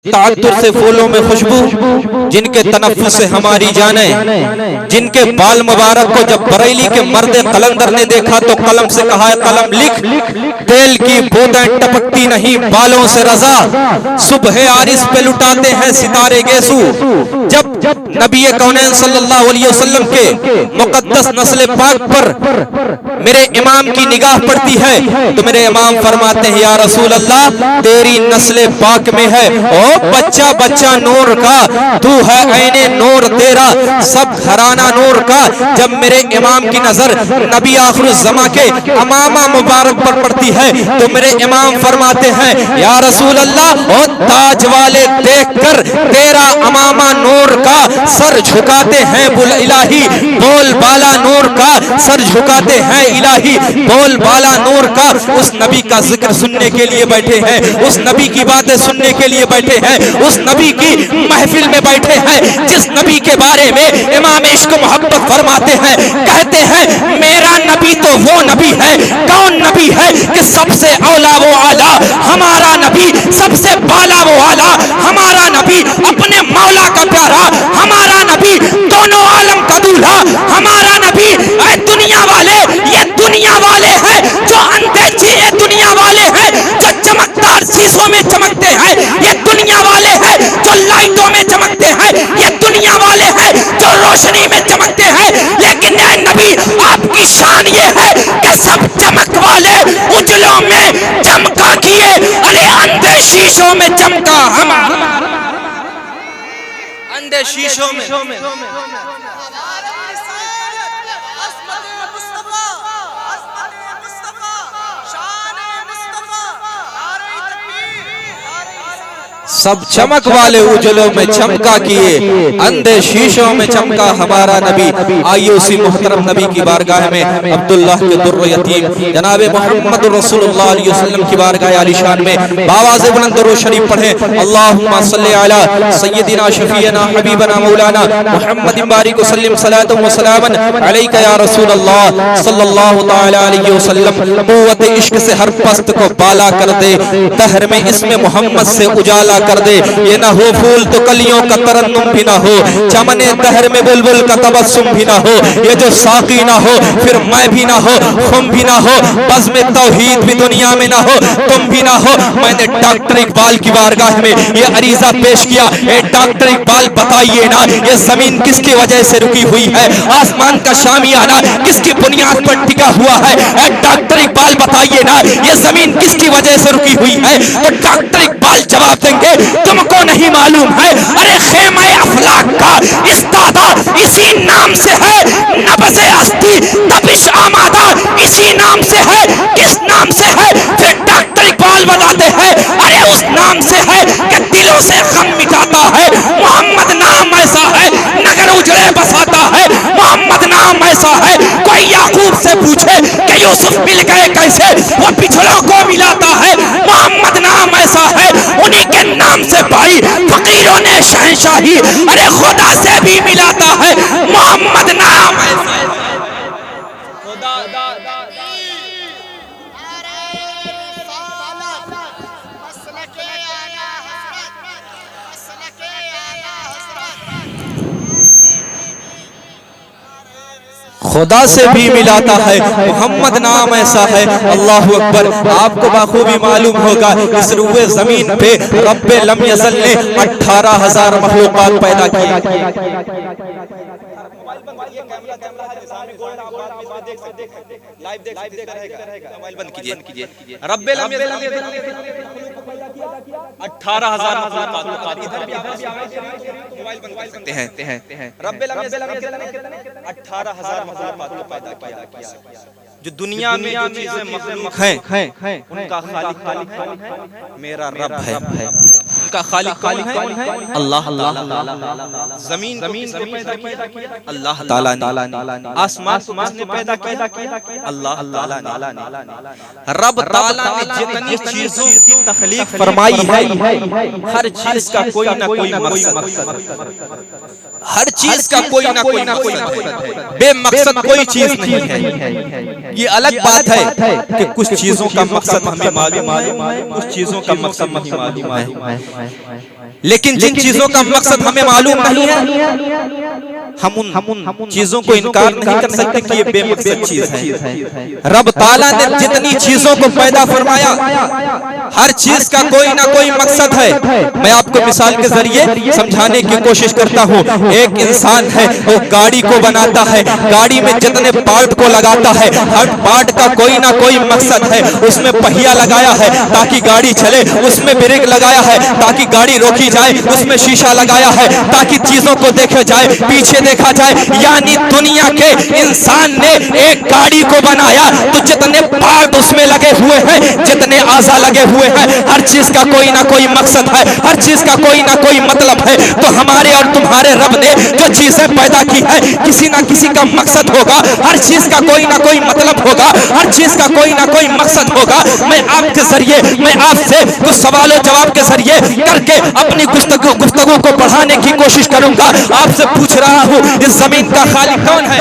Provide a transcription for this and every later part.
तात्तुर से फूलों में खुशबू, जिनके तनफ्फुस से हमारी जाने, जिनके बाल मुबारक को जब बरेली के मर्द कलंदर ने देखा तो कलम से कहा है कलम लिख, तेल की बूंदें टपकती नहीं बालों से रजा, सुबह आरिस पे लुटाते हैं सितारे गेसू। जब नबी कौनैन सल्लल्लाहु अलैहि वसल्लम के मुकद्दस नस्ल पाक पर मेरे इमाम की निगाह पड़ती है तो मेरे इमाम फरमाते हैं या रसूल अल्लाह तेरी नस्ल पाक में है ओ बच्चा बच्चा नूर का, तू है ऐने नूर तेरा सब घराना नूर का। जब मेरे इमाम की नजर नबी आखिरुज़्ज़मा के अमामा मुबारक पर पड़ती है तो मेरे इमाम फरमाते हैं या रसूल अल्लाह ओ ताज वाले देखकर तेरा अमामा नूर का सर झुकाते हैं बुल इलाही, बोल बाला नूर का सर झुकाते हैं इलाही, बोल बाला नूर का। उस नबी का जिक्र सुनने के लिए बैठे हैं, उस नबी की बातें सुनने के लिए बैठे हैं, उस नबी की महफिल में बैठे हैं जिस नबी के बारे में इमाम इश्क मोहब्बत फरमाते हैं, कहते हैं मेरा नबी तो वो नबी है, कौन नबी है कि सबसे औला वो आला, हमारा नबी सबसे बाला वो आला, हमारा नबी अपने मौला का प्यारा, हमारा नबी दोनों आलम का दूल्हा, हमारा नबी ऐ दुनिया वाले, ये दुनिया वाले हैं जो अंधे ये दुनिया वाले हैं जो चमकदार शीशों में चमकते हैं, ये दुनिया वाले हैं जो लाइटों में चमकते हैं, ये दुनिया वाले हैं जो रोशनी में चमकते हैं, लेकिन ऐ नबी आपकी शान ये है कि सब चमक वाले उजलों में चमका किए, अरे अंधे शीशों में चमका हमारा, अंधे शीशों में। सब चमक वाले उजलों में चमका किए, अंधे शीशों में चमका हमारा नबी। आइए उसी मुहतरम नबी की बारगाह में अब्दुल्लाह के दुर्र यतीम जनाब मोहम्मद रसूलुल्लाह अलैहि वसल्लम की बारगाह आलिशान में बावाज़ बुलंद दुरूद शरीफ पढ़ें। अल्लाहुम्मा सल्लि अला सय्यदिना शफीअना हबीबना मौलाना मुहम्मदिन बारिक वसल्लिम सलातन व सलामन अलैका या रसूलल्लाह सल्लल्लाहु तआला अलैहि वसल्लम। कुव्वत इश्क से हर पस्त को बाला कर दे, दहर में इसमें मोहम्मद से उजाला कर दे। ये ना हो फूल तो कलियों का तरन्नुम भी ना हो, चमने दहर में बुलबुल का तबस्सुम भी ना हो, ये जो साकी ना हो फिर मैं भी ना हो, खुम भी ना हो, बज़ में तौहीद भी दुनिया में ना हो, तुम भी ना हो। मैंने डॉक्टर इकबाल की बारगाह में ये अरीजा पेश किया, ए डॉक्टर इकबाल बताइए ना ये जमीन किसकी वजह से रुकी हुई है, आसमान का शामियाना किसकी बुनियाद पर टिका हुआ है। ए डॉक्टर इकबाल बताइए ना ये जमीन किसकी वजह से रुकी हुई है। तो डॉक्टर इकबाल जवाब देंगे तुमको नहीं मालूम है, अरे खेमे अफलाक का इस्तादा इसी नाम से है, नब्ज़े अस्ती तबिश आमादा इसी नाम से है, किस नाम से है। फिर डॉक्टर इकबाल बताते हैं अरे उस नाम से है कि दिलों से गम मिटाता है, मोहम्मद नाम ऐसा है नगर उजड़े बसाता है, मोहम्मद नाम ऐसा है कोई याकूब से पूछे कि यूसुफ मिल गए कैसे, वो पिछड़ों को मिलाता है, मोहम्मद नाम ऐसा है उन्हीं के नाम से भाई फकीरों ने शहंशाही अरे खुदा से भी मिलाता है, मोहम्मद नाम ऐसा है। खुदा से भी मिलाता है, मोहम्मद नाम ऐसा है। अल्लाह अकबर। आपको बाखूबी मालूम होगा इस रुए जमीन पे रब्बे लम यज़ल ने 18,000 मखलूकात पैदा किए। रब्बे लम यज़ल 18,000 मखलूकात, इधर भी मोबाइल बंद सकते हैं। रब्बे लम यज़ल 18,000 मखलूकात पैदा किया। जो दुनिया में जो चीजें मखलूक हैं उनका खालिक मेरा रब है, उनका खालिक कौन है? अल्लाह ताला। जमीन को पैदा किया अल्लाह ताला ने, आसमान को किसने पैदा किया? अल्लाह ताला ने। रब ताला ने जितनी चीजों की तख्लीक फरमाई है हर चीज का कोई ना कोई मकसद, हर चीज का कोई ना कोई मकसद है, बेमकसद कोई चीज नहीं है। ये अलग बात है कि कुछ चीजों का मकसद हमें मालूम है, कुछ चीजों का मकसद नहीं मालूम है। लेकिन जिन चीजों का मकसद हमें मालूम नहीं है, हम उन चीजों को इनकार नहीं कर सकते कि ये बेमकसद चीज है। रब ताला ने जितनी चीजों को पैदा फरमाया, हर चीज का कोई ना कोई मकसद है। मैं आपको मिसाल के जरिए समझाने की कोशिश करता हूँ। एक इंसान है, वो गाड़ी को बनाता है, गाड़ी में जितने पार्ट को लगाता है, हर पार्ट का कोई ना कोई मकसद है। उसमें पहिया लगाया है ताकि गाड़ी चले, उसमें ब्रेक लगाया है ताकि गाड़ी रोकी जाए, उसमें शीशा लगाया है ताकि चीजों को देखा जाए, पीछे देखा जाए। यानी दुनिया के इंसान ने एक गाड़ी को बनाया तो जितने पार्ट उसमें लगे हुए हैं, जितने आज़ा लगे हुए हैं, हर चीज का कोई ना कोई मकसद है, हर चीज का कोई ना कोई मतलब है। तो हमारे और तुम्हारे रब ने जो चीजें पैदा की है, किसी ना किसी का मकसद होगा, हर चीज का कोई ना कोई मतलब होगा, हर चीज का कोई ना कोई मकसद होगा। मैं आपके जरिए, मैं आपसे कुछ सवालों जवाब के जरिए करके अपनी गुफ्तगू को बढ़ाने की कोशिश करूंगा। आपसे पूछ रहा हूं, इस जमीन का खालिक कौन है?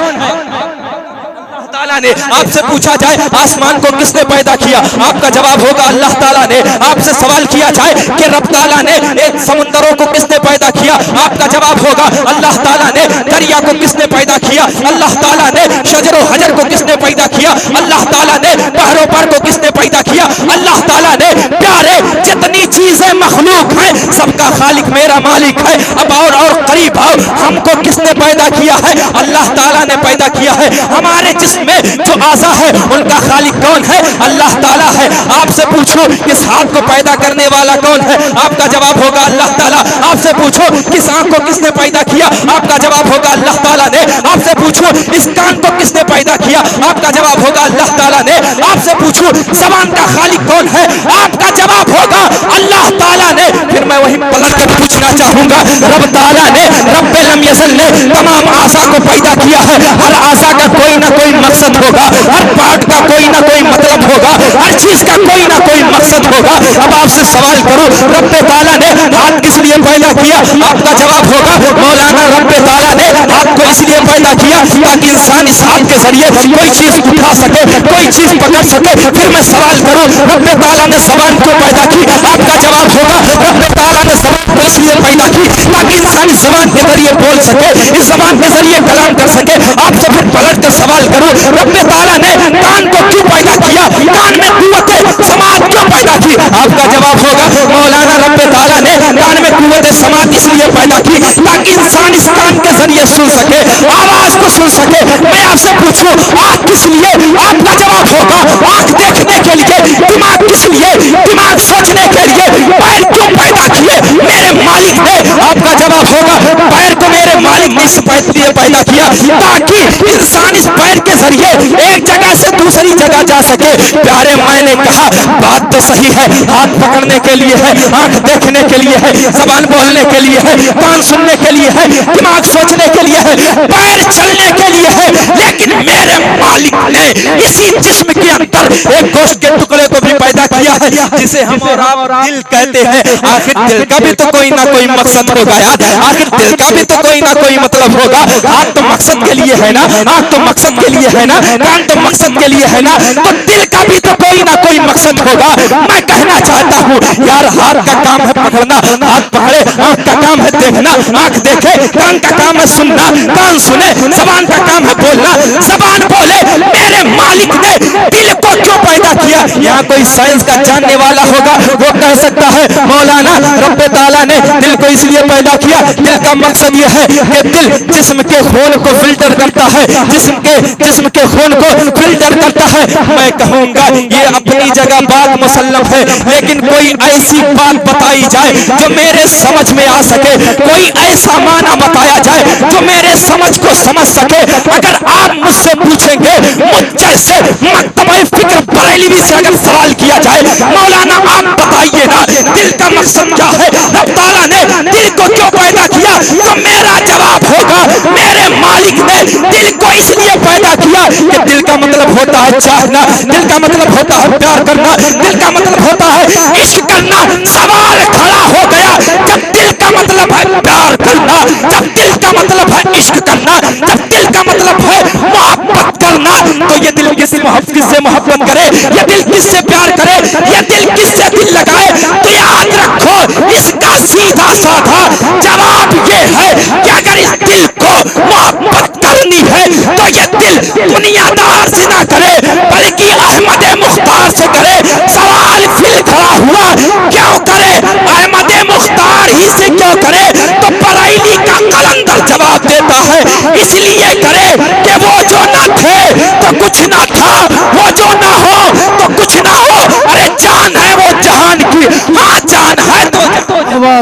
ताला ने। आपसे पूछा जाए आसमान को किसने पैदा किया, आपका जवाब होगा अल्लाह ताला ने। आपसे सवाल किया जाए कि रब ताला ने एक समुद्रों को किसने पैदा किया, आपका जवाब होगा अल्लाह ताला ने। दरिया को किसने पैदा किया, अल्लाह ताला ने। शजर व हजर को किसने पैदा किया, अल्लाह ताला ने। पहाड़ों पर को किसने पैदा किया, अल्लाह ताला ने। प्यारे, जितनी चीजें मखलूक हैं, सबका खालिक मेरा मालिक है। अब और करीब आओ, हमको किसने पैदा किया है, अल्लाह ताला ने पैदा किया है। हमारे जिस्म में जो आज़ा है उनका खालिक कौन है, अल्लाह ताला है। आपसे पूछो इस हाथ को पैदा करने वाला कौन है, आपका जवाब होगा अल्लाह ताला। आपसे पूछो किस आंख को किसने पैदा किया, आपका जवाब होगा अल्लाह ताला ने। आपसे पूछो इस कान को किसने पैदा किया, आपका जवाब होगा अल्लाह ताला ने। आपसे पूछो ज़बान का खालिक कौन है, आपका जवाब होगा अल्लाह ताला ने। फिर मैं वही पलट कर पूछना चाहूंगा, रब ताला ने, रब्बे लम यज़ल ने तमाम आज़ा को पैदा किया है। हर आज़ा का कोई ना कोई मकसद होगा, हर पार्ट का कोई ना कोई मतलब होगा, हर चीज का कोई ना कोई मकसद होगा। अब आपसे सवाल करूं, रब्बे ताला ने हाथ किस लिए पैदा किया, आपका जवाब होगा मौलाना रब्बे ताला ने हाथ को इसलिए पैदा किया ताकि इंसान इस हाथ के जरिए कोई चीज उठा सके, कोई चीज पकड़ सके। फिर मैं सवाल करूं, रब्बे ताला ने ज़बान क्यों पैदा की, आपका जवाब होगा रब्बे ताला ने ज़बान को इसलिए पैदा की ताकि इंसान इस ज़बान के जरिए बोल सके, इस ज़बान के जरिए कलाम कर सके। आपसे फिर पलट कर सवाल करूं, रब्बे ताला ने कान को क्यों पैदा किया, कान में कुव्वत समात क्यों पैदा की, आपका जवाब होगा मौलाना रब्बे ताला ने कान में कुव्वत समात इसलिए पैदा की ताकि इंसान इस कान के जरिए सुन सके, आवाज को सुन सके। मैं आपसे पूछूं आंख किस लिए, आपका जवाब होगा आंख देखने के लिए। दिमाग किस लिए, दिमाग सोचने के लिए। पैर क्यों पैदा किए, मेरे मालिक ने, आपका जवाब होगा पैर को मेरे मालिक ने इस लिए पैदा किया ताकि इंसान इस पैर के जरिए एक जगह से दूसरी जगह जा सके। प्यारे, मैंने कहा बात तो सही है, हाथ पकड़ने के लिए है, आंख देखने के लिए है, ज़बान बोलने के लिए है, कान सुनने के लिए है, दिमाग सोचने के लिए है, पैर चलने के लिए है। लेकिन मेरे मालिक ने इसी जिस्म के अंदर एक गोश्त के टुकड़े को भी पैदा किया है जिसे हम और आप दिल कहते हैं। आखिर दिल का भी तो कोई ना कोई मकसद होगा यार, आखिर दिल का भी तो कोई ना कोई मतलब होगा। हाथ तो मकसद के लिए है ना, आंख तो मकसद के लिए है ना, कान तो मकसद के लिए है ना, तो दिल का भी तो कोई ना कोई मकसद होगा। मैं कहना चाहता हूँ यार, हाथ का काम है पकड़ना, हाथ पकड़े, आंख का काम है देखना, आंख देखे, कान का काम है सुनना, कान सुने, ज़बान का काम है बोलना, ज़बान बोले। मेरे मालिक ने दिल को क्यों पैदा किया, यहाँ कोई साइंस का जानने वाला होगा वो कह सकता है मौलाना रब्बे ताला ने दिल को इसलिए पैदा किया, दिल का मकसद यह है कि दिल जिस्म के खून को फिल्टर करता है, जिस्म के खून को फिल्टर करता है। मैं कहूंगा ये अपनी जगह बात मुसल्लम है, लेकिन कोई ऐसी बात बताई जाए जो मेरे समझ में आ सके, कोई ऐसा माना बताया जाए जो मेरे समझ को समझ सके। अगर आप मुझसे पूछेंगे, मुझ जैसे मकतबा फिक्र बरेलवी से अगर सवाल किया जाए, मौलाना आप बताइए ना दिल का मकसद क्या है, रब ताला ने दिल को क्यों पैदा किया, तो मेरा जवाब होगा मेरे मालिक ने दिल को इसलिए पैदा किया कि दिल का मतलब होता है चाहना, दिल का मतलब होता है प्यार करना, दिल का मतलब होता है इश्क करना। सवाल खड़ा हो गया, जब दिल का मतलब है प्यार करना, जब दिल का मतलब है इश्क करना, जब दिल का मतलब है मोहब्बत करना, तो ये दिल किससे मोहब्बत करे, ये दिल किससे प्यार करे, ये दिल किससे दिल लगाए। तो याद रखो, इसका सीधा साधा जवाब ये है कि अगर इस दिल को मोहब्बत करनी है तो ये दिल दुनियादार से ना करे बल्कि अहमद मुख्तार से करे। सवाल फिर खड़ा हुआ, क्यों करे? अहमद मुख्तार ही से क्यों करे? तो बरेली का कलंदर जवाब देता है, इसलिए करे कि वो जो ना थे तो कुछ ना था, वो जो ना हो तो कुछ ना हो। अरे जान है वो जहान की, हाँ जान है तो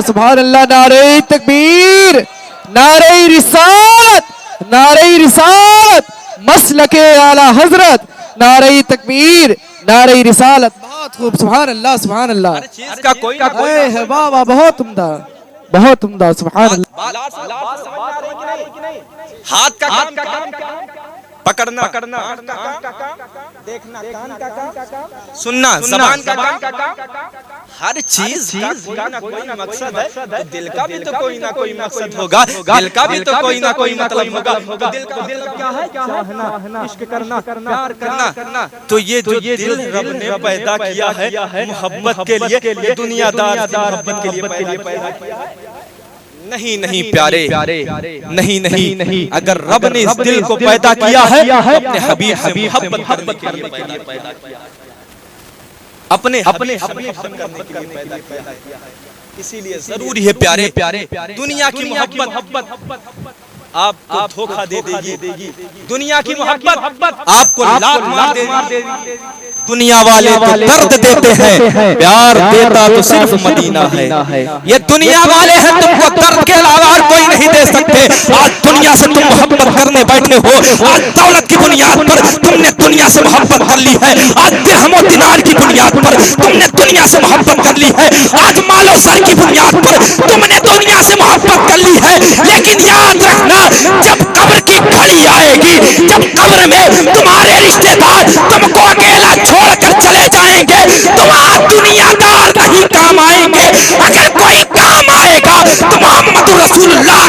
सुभान अल्लाह। नारे तकबीर, नारे रिसालत, नारे रिसालत, मसलके आला हजरत, नारे तकबीर, नारे रिसालत। बहुत खूब, सुभान अल्लाह, सुभान अल्लाह। चीज का कोई ना कोई है, वाह वाह, बहुत उम्दा, बहुत उम्दा, सुभान अल्लाह। हाथ का काम, पकड़ना, देखना, कान का काम, सुनना, जबान का काम, हर चीज का कोई ना कोई मकसद है। तो दिल का भी तो कोई ना कोई मकसद होगा, दिल का भी तो कोई ना कोई मतलब होगा। दिल का क्या है? चाहना, इश्क करना, प्यार करना। तो ये जो दिल रब ने पैदा किया है मोहब्बत के लिए, दुनियादार मोहब्बत के लिए पैदा किया है। नहीं नहीं प्यारे, नहीं, अगर रब ने इस दिल को पैदा किया है अपने हबीब से मोहब्बत करने के लिए पैदा किया है, अपने करने के लिए पैदा किया है। इसीलिए जरूरी है प्यारे, दुनिया की मोहब्बत आपको धोखा दे देगी, दुनिया की मोहब्बत आपको लात मार देगी। दुनिया वाले तो दर्द देते हैं, प्यार देता तो सिर्फ मदीना है। ये दुनिया वाले हैं, तुमको दर्द के अलावा और कोई नहीं दे सकते। आज दुनिया से तुम मोहब्बत करने बैठे हो, आज दौलत की बुनियाद पर तुमने दुनिया से मोहब्बत कर ली है, आज दिरहम दिनार की बुनियाद पर तुमने दुनिया से मोहब्बत कर ली है, आज मालो सर की बुनियाद पर तुमने दुनिया से मोहब्बत कर ली है। लेकिन याद रखना, जब कब्र की घड़ी आएगी, जब कब्र में तुम्हारे रिश्तेदार तुमको अकेला छोड़कर चले जाएंगे, तुम आज दुनियादार नहीं काम आएंगे। अगर कोई काम आएगा तो मोहम्मद रसूलुल्लाह,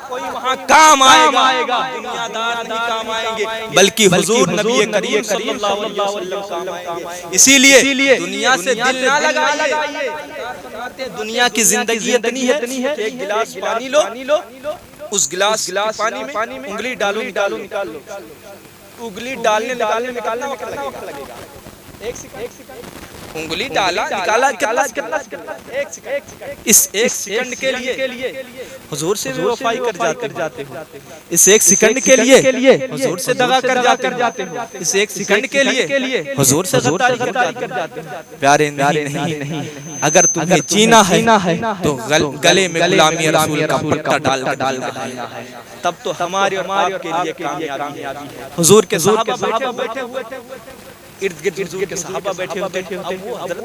कोई वहाँ काम आएगा, दुनियादार नहीं काम आएंगे, बल्कि हुजूर नबी करीम सल्लल्लाहु अलैहि वसल्लम काम आएंगे। इसीलिए दुनिया से दिल ना लगाइए। दुनिया की जिंदगी इतनी है, एक गिलास पानी लो, उस गिलास पानी में उंगली डालो, निकाल लो, उंगली डालने निकालने में कितना वक्त लगेगा? एक सेकंड। उंगली डाला, निकाला, कितना? एक सेकंड। इस एक सेकंड के लिए हुजूर से वफाई कर जाते हो, इस एक सेकंड के लिए हुजूर से दगा कर जाते हो, इस एक सेकंड के लिए हुजूर से गद्दारी कर जाते हो। प्यारे नहीं, अगर तुम्हें जीना है तो गले में गुलामी रसूल का पट्टा डालना है, तब तो हमारे और आपके लिए कामयाबी है। हुजूर के सहाबा बैठे हुए थे, इर्द गिर्द हुजूर के सहाबा बैठे होते। अब वो हजरत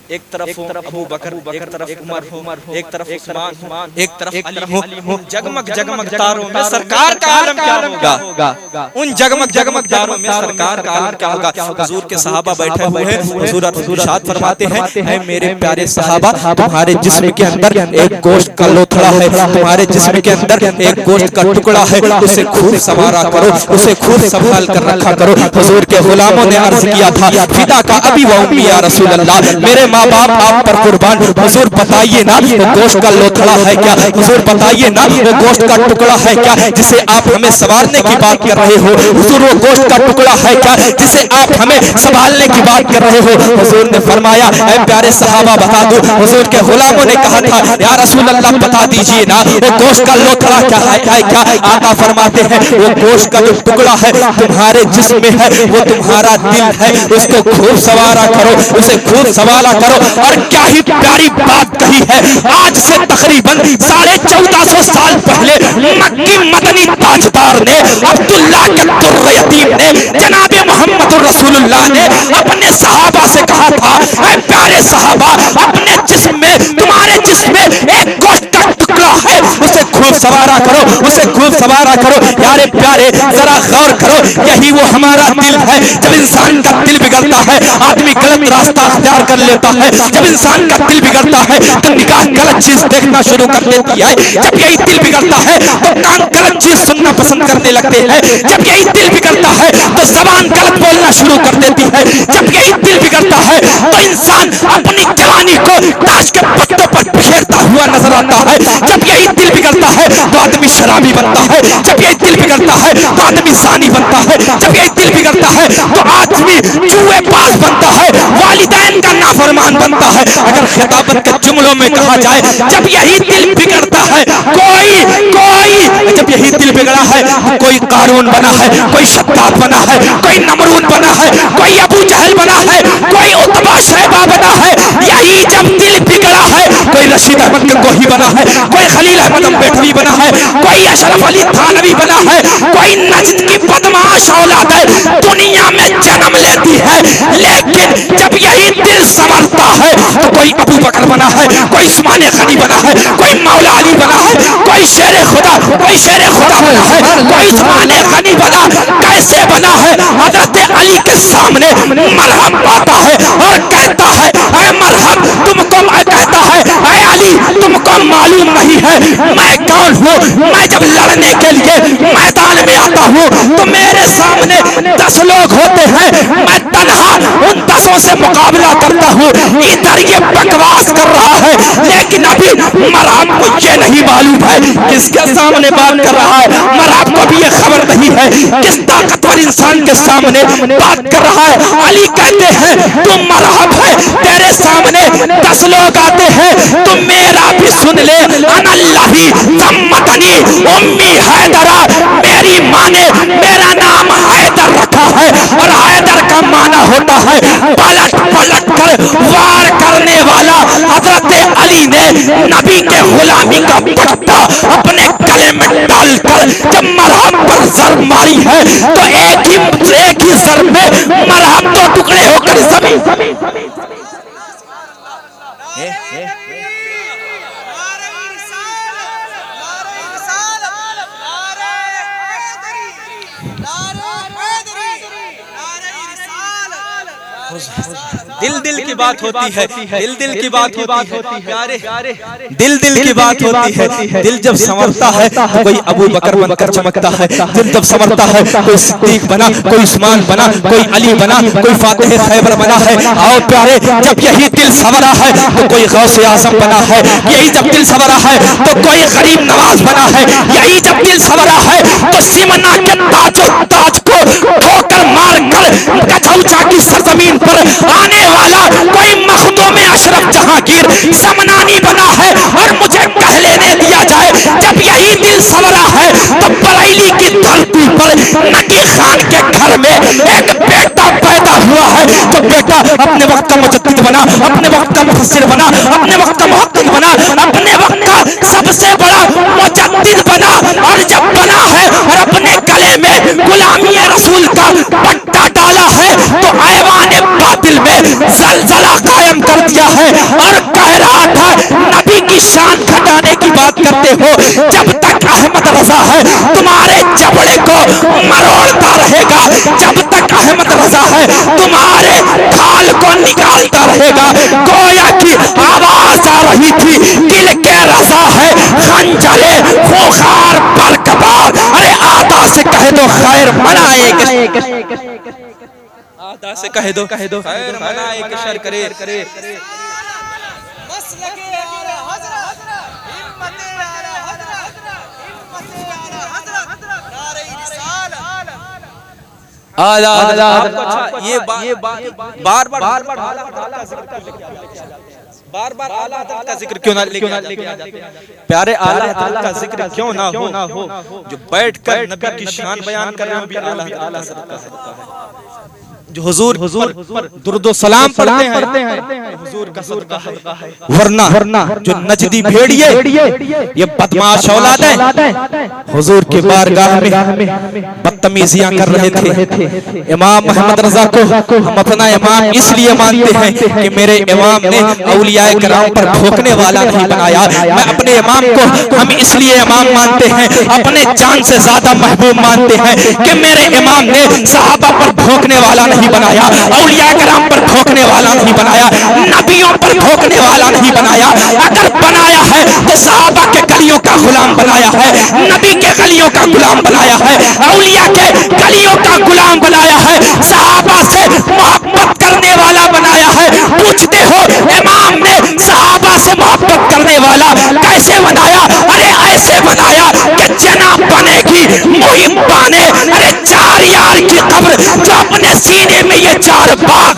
एक तरफ अबू बकर, एक तरफ उमर, एक तरफ उस्मान, एक तरफ अली हो। जगमग तारों में सरकार का आलम क्या होगा? उन जगमग तारों में सरकार का आलम क्या होगा? हुजूर के सहाबा बैठे हुए हैं, हुजूर इरशाद फरमाते हैं, ऐ मेरे प्यारे सहाबा, तुम्हारे जिस्म के अंदर एक गोश्त का लोथड़ा है, तुम्हारे जिस्म के अंदर एक गोश्त का टुकड़ा है, उसे खूब संवारा करो, उसे खूब संभाल कर रखा करो। हुजूर के गुलामों ने अर्ज किया था, फिदा का अबी व उम्मी या रसूल अल्लाह, मेरे माँ बाप आप पर कुर्बान। हुजूर बताइए ना वो गोश्त का लोथड़ा है क्या? हुजूर बताइए ना वो गोश्त का टुकड़ा है क्या जिसे आप हमें संवारने की बात कर रहे हो? हुजूर वो गोश्त का टुकड़ा है क्या जिसे आप हमें संभालने की बात कर रहे हो? हुजूर ने फरमाया, ऐ प्यारे सहाबा बता दो। हुजूर के गुलामों ने कहा था, या रसूल अल्लाह बता दीजिए ना वो गोश्त का लोथड़ा क्या है? क्या? आका फरमाते हैं, वो गोश्त का जो टुकड़ा है तुम्हारे जिस्म में है, वो तुम्हारा दिल है, उसको खूब सवारा करो, उसे खूब संभाला करो। और क्या ही प्यारी बात कही है। आज से तकरीबन 1450 साल पहले मक्की मदनी ताजदार ने, अब्दुल्लाह के दुर्र यतीम ने, जनाबे मोहम्मद रसूलुल्लाह ने अपने सहाबा से कहा था, ऐ प्यारे सहाबा, अपने जिस्म में, तुम्हारे जिस्म में एक गोश्त का टुकड़ा है, उसे खूब सवारा करो, उसे खूब सवारा करो। यारे प्यारे जरा गौर करो, यही वो हमारा दिल है। जब इंसान का दिल बिगड़ता है आदमी गलत रास्ता अख्तियार कर लेता है। जब इंसान का दिल बिगड़ता है तो निगाह गलत चीज देखना शुरू कर देती है। जब यही दिल बिगड़ता है तो कान गलत चीज सुनना पसंद करने लगते हैं। जब यही दिल बिगड़ता है तो जबान गलत बोलना शुरू कर देती है। जब यही दिल बिगड़ता है तो इंसान अपनी जवानी को ताश के पत्तों पर बिखेरता हुआ नजर आता है। जब यही दिल बिगड़ता है तो आदमी शराबी बनता है। जब यही दिल बिगड़ता है तो आदमी ज़ानी बनता है। जब यही दिल बिगड़ता है तो आदमी जुएबाज बनता है, वालिदैन का नाफरमान बनता है। अगर खिताबत के जुमलों में कहा जाए, जब यही दिल बिगड़ता है जब यही दिल बिगड़ा है तो कोई कारून बना है, कोई शद्दाद बना है, कोई नमरूद बना है, कोई अबू जहल बना है, कोई उतबा शैबा बना है। यही जब दिल बिगड़ा है कोई रशीद अहमद गंगोही बना है, कोई खलील अहमद अम्बेडकरी बना है, कोई अशरफ अली थानवी बना है, कोई नजद की बदमाश औलाद है दुनिया में जन्म लेती है। लेकिन जब यही दिल संवरता है तो कोई अबू बकर बना है, कोई उस्मान गनी बना है, कोई मौला अली बना है, कोई शेर खुदा बना है, कोई उस्मान गनी बना। कैसे बना है? हजरत अली के सामने मरहम पाता है और कहता है ऐ मरहम तुमको, कहता है ऐ अली तुमको मालूम नहीं है मैं कौन हूँ। मैं जब लड़ने के लिए मैदान में आता हूँ तो मेरे सामने 10 लोग होते हैं, मैं तन्हा उन 10 से मुकाबला करता हूँ। इधर ये बकवास कर रहा है लेकिन अभी मरहम को ये नहीं मालूम है किसके सामने बात कर रहा है। मरहम को भी ये खबर नहीं है किस ताकतवर इंसान के सामने बात कर रहा है। अली कहते हैं तुम मरहम है, तेरे सामने 10 लोग आते हैं, तुम मेरा भी सुन ले। अनल्लाही सम्मतनी उम्मी हैदरा, मेरी माँ ने मेरा नाम हैदर रखा है और हैदर का माना होता है पलट पलट कर वार करने वाला। हजरत अली ने नबी के गुलामी का पट्टा अपने गले में डालकर जब मरहम पर जर मारी है तो एक ही जर में मरहम 2 टुकड़े होकर जमीन दिल की बात होती है, दिल की बात होती है प्यारे, दिल की बात होती है। दिल जब संवरता है तो कोई अबू बकर बनकर चमकता है। दिल जब संवरता है कोई सिद्दीक बना, कोई उस्मान बना, कोई अली बना, कोई फातिह खैबर बना है। आओ प्यारे, जब यही दिल संवरा है तो कोई गौसे आजम बना है। यही जब दिल संवरा है तो कोई गरीब नवाज बना है। यही जब दिल संवरा है तो सिमना के ताज को ठोकर मार कर कचौचा की सरजमीन पर आने वाला कोई मखदूम अशरफ जहांगीर समनानी बना है। और मुझे कह लेने दिया जाए, जब यही दिल संवरा है तो बरेली की धरती पर नकी खान के घर में एक बेटा पैदा हुआ है। तो बेटा अपने वक्त का मुजद्दिद बना, अपने वक्त का मुफस्सिर बना, अपने वक्त का मुहक्किक बना, अपने वक्त का सबसे बड़ा मुजद्दिद बना। और जब बना है और अपने गले में गुलामी रसूल का पट्टा डाला है तो ऐवान बातिल में जलजला कायम कर दिया है। और कह रहा था नबी की शान घटाने की बात करते हो, जब तक अहमद रजा है तुम्हारे जबड़े को मरोड़ता रहेगा। जब तक अहमद रजा है तुम्हारे खाल को निकालता रहेगा। गोया की आवाज आ रही थी, दिल के रजा है खंजरे खुखार बरकबार। अरे आदा से कह दो खैर मनाएगा, आदा से कह दो खैर मनाए कि शर करे। ये बार बार आला हज़रत का जिक्र क्यों ना लेके आ जाते हैं प्यारे। आला हज़रत का जिक्र क्यों ना हो, जो बैठकर नबी की शान बयान कर रहे हैं भी आला हज़रत का जो हुजूर दुरूद सलाम पढ़ते हैं हुजूर का सदका है, वरना जो नजदी भेड़िए ये बदमाश औलाद है हुजूर के बारगाह में बदतमीजियां कर रहे थे। इमाम मोहम्मद रजा को हम अपना इमाम इसलिए मानते हैं कि मेरे इमाम ने औलियाए किराम पर भोंकने वाला नहीं बनाया। मैं अपने इमाम को हम इसलिए इमाम मानते हैं, अपने जान से ज्यादा महबूब मानते हैं कि मेरे इमाम ने सहाबा पर भोंकने वाला नहीं बनाया, औलिया किराम पर भोंकने वाला नहीं बनाया, नबियों पर भोंकने वाला नहीं बनाया। अगर बनाया है तो सहाबा के गलियों का गुलाम बनाया है, नबी के गलियों का गुलाम बनाया है, औलिया के गलियों का गुलाम बनाया है, सहाबा से मोहब्बत करने वाला बनाया है। पूछते हो इमाम ने सहाबा से मोहब्बत करने वाला कैसे बनाया? अरे ऐसे बनाया कि जनाब बनेगी मुहिम बाने, अरे 4 यार की कब्र जो अपने सीने में ये 4 बाग,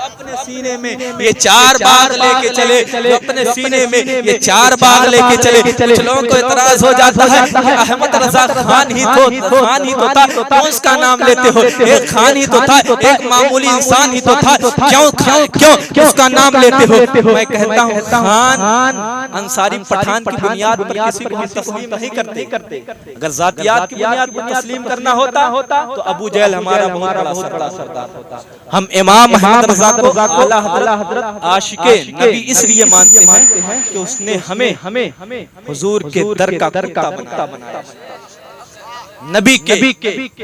अपने सीने में ये 4 बाग लेके चले, जो अपने सीने में ये 4 बाग लेके चले। कुछ लोगों को इतराज हो जाता है अहमद रजा खान ही तो था, क्यों उसका नाम लेते हो? एक खान ही तो था, एक मामूली इंसान ही तो था, क्यों उसका नाम लेते हो? मैं कहता हूँ खान अंसारी पठान की बुनियाद पर किसी को तस्लीम नहीं करते। अगर जातियात की बुनियाद पर तस्लीम करना होता तो अबू जहल हमारा बहुत बड़ा सरदार होता। हम इमाम मोहम्मद रजा को आला हज़रत आशिके नबी इसलिए मानते हैं कि उसने हमें हुजूर के दर का कुत्ता बनाया। नबी के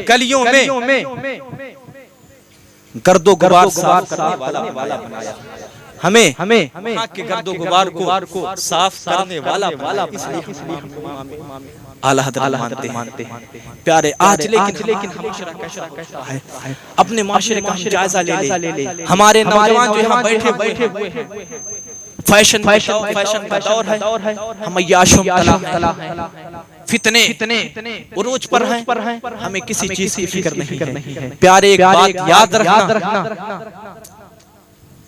गलियों में गर्दो गुबार साफ करने वाला बनाया। हमें के गर्दो गुबार को साफ करने वाला आला हज़रत मानते हैं। प्यारे आज लेकिन अपने माशरे का जायजा ले। हमारे नौजवान जो यहाँ बैठे हुए हैं, फैशन का दौर है, हम याशों तला फितने उरूज पर हैं, हमें किसी चीज की फिक्र नहीं है। प्यारे एक बात याद रखना,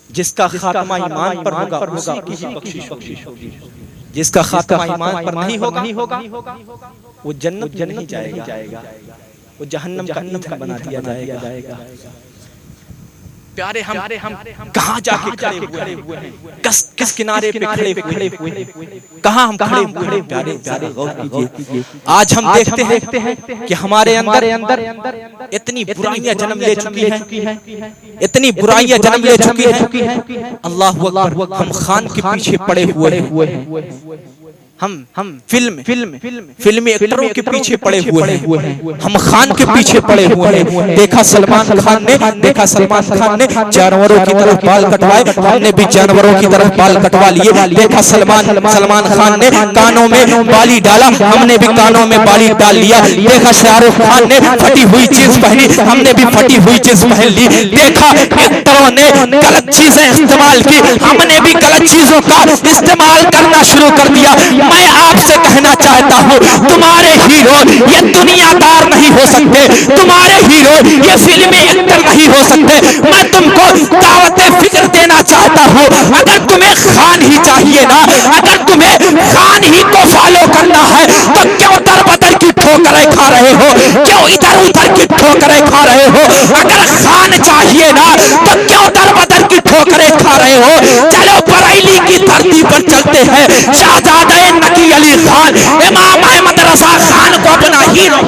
जिसका खात्मा ईमान पर होगा उसी की ही बख्शिश होगी। जिसका खात्मा ईमान पर नहीं होगा वो जन्नत नहीं जाएगा, वो जहन्नम का ईंधन बना दिया जाएगा। प्यारे हम कहाँ जाके खड़े हुए हैं? किस किनारे पे खड़े हुए हैं? कहाँ हम खड़े हुए हैं? प्यारे गौर कीजिए। आज हम देखते हैं कि हमारे अंदर इतनी बुराइयां जन्म ले चुकी हैं, इतनी बुराइयां जन्म ले चुकी हैं। अल्लाह अकबर, हम खान के पीछे पड़े हुए हैं, हम फिल्मी एक्टरों के पीछे पड़े हुए हैं, हम खान के पीछे पड़े हुए हैं। देखा सलमान खान ने जानवरों की तरफ बाल कटवाए, हमने भी जानवरों की तरफ बाल कटवा लिए। देखा सलमान खान ने कानों में बाली डाला, हमने भी कानों में बाली डाल लिया। देखा शाहरुख खान ने फटी हुई चीज पहनी, हमने भी फटी हुई चीज पहन ली। देखा एक्टरों ने गलत चीजें इस्तेमाल की, हमने भी गलत चीजों का इस्तेमाल करना शुरू कर दिया। मैं आपसे कहना चाहता हूँ, तुम्हारे हीरो ये दुनियादार नहीं हो सकते, तुम्हारे हीरो ये फिल्मी एक्टर नहीं हो सकते। मैं तुमको दावत फिक्र देना चाहता हूँ, अगर तुम्हें खान ही चाहिए ना, अगर तुम्हें खान ही को फॉलो करना है तो क्यों दर बदर की ठोकरें खा रहे हो? क्यों इधर उधर की ठोकरें खा रहे हो? अगर खान चाहिए ना तो क्यों दर बदर की ठोकरें खा रहे हो? चलो बरेली की धरती पर चलते हैं, शाहजादा नकी अली खान इमाम अहमद रजा खान को अपना हीरो।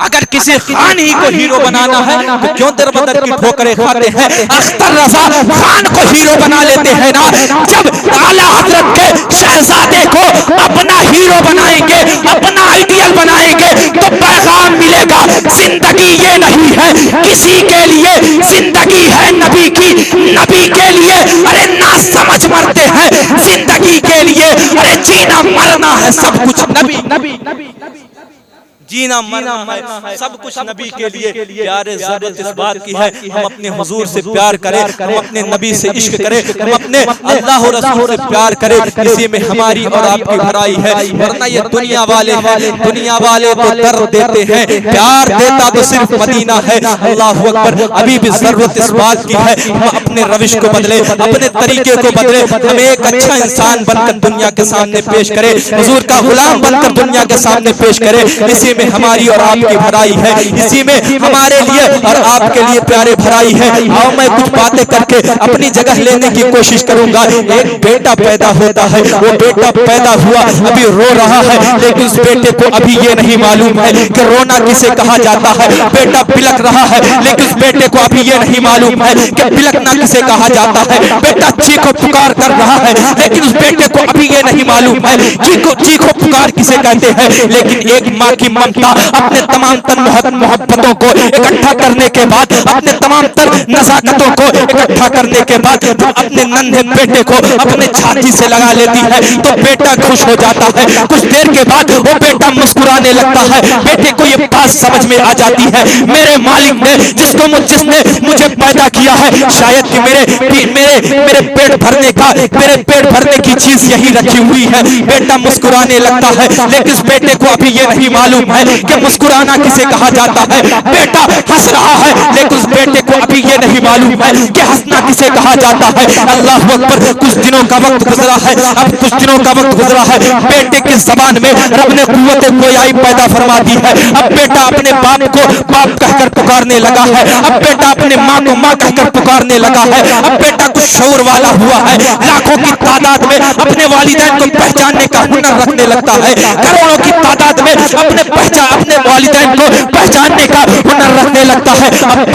अगर किसी खान ही को हीरो बनाना है तो क्यों दर बदर की ठोकरें खाते हैं? अख्तर रजा खान को हीरो बना लेते हैं ना। जब आला हजरत के शहजादे को अपना हीरो बनाएंगे, अपना आइडियल बनाएंगे तो पैगाम मिलेगा, जिंदगी ये नहीं है किसी के लिए, जिंदगी है नबी की, नबी के लिए अरे ना समझ मरते हैं, जिंदगी के लिए अरे जीना मरना है सब कुछ नबी, जीना मरना है सब कुछ नबी के लिए। प्यारे जरूरत इस बात की है हम अपने हुजूर से प्यार करें, हम अपने नबी से इश्क करें, हम अपने अल्लाह और रसूल से प्यार करें। इसी में हमारी और आपकी भलाई है, वरना ये दुनिया वाले तो दर्द देते हैं, प्यार देता तो सिर्फ मदीना है। अल्लाह अकबर, अभी भी जरूरत इस बात की है हम अपने रविश को बदले, अपने तरीके को बदले, हम एक अच्छा इंसान बनकर दुनिया के सामने पेश करें, हुजूर का गुलाम बनकर दुनिया के सामने पेश करें। इसी में हमारी और आपकी भलाई है, इसी में हमारे लिए और आपके लिए प्यारे भलाई है। आओ मैं कुछ बातें करके अपनी जगह लेने की कोशिश करूंगा। एक बेटा पैदा होता है, वो बेटा पैदा हुआ अभी रो रहा है, लेकिन उस बेटे को अभी ये नहीं मालूम है कि रोना किसे कहा जाता है। बेटा बिलक रहा है, लेकिन उस बेटे को अभी ये नहीं मालूम है कि बिलकना किसे कहा जाता है। बेटा चीखो पुकार कर रहा है, लेकिन उस बेटे को अभी ये नहीं मालूम है चीखो चीखो पुकार किसे कहते हैं। लेकिन एक माँ की ममता अपने तमाम तर मोहब्बतों को इकट्ठा करने के बाद, अपने तमाम तर नजाकतों को इकट्ठा करने के बाद जब अपने नन्हे बेटे को अपने छाती से लगा लेती है तो बेटा खुश हो जाता है। कुछ देर के बाद वो बेटा मुस्कुराने लगता है। बेटे को ये बात समझ में आ जाती है, मेरे मालिक ने जिसने मुझे पैदा किया है, शायद कि मेरे पेट भरने की चीज यही रखी हुई है। बेटा मुस्कुराने लगता है, लेकिन इस बेटे को अभी ये नहीं मालूम है कि मुस्कुराना किसे कहा जाता है। बेटा हंस रहा है, लेकिन उस बेटे को अभी ये नहीं मालूम है कि हंसना किसे कहा जाता है। अल्लाह अकबर। कुछ दिनों का वक्त गुजरा है, अब कुछ दिनों का वक्त गुजरा है। बेटे की जबान में रब ने कुव्वत गोयाई पैदा फरमा दी है। अब बेटा अपने बाप को बाप कहकर पुकारने लगा है। अब बेटा अपने माँ को माँ कहकर पुकारने लगा है। अब बेटा कुछ शऊर वाला हुआ है, लाखों की तादाद में अपने वालिदैन को पहचानने का हुनर रखने लगता है। करोड़ों की तादाद में अपने वालिदैन को पहचानने का हुनर रखने लगता है।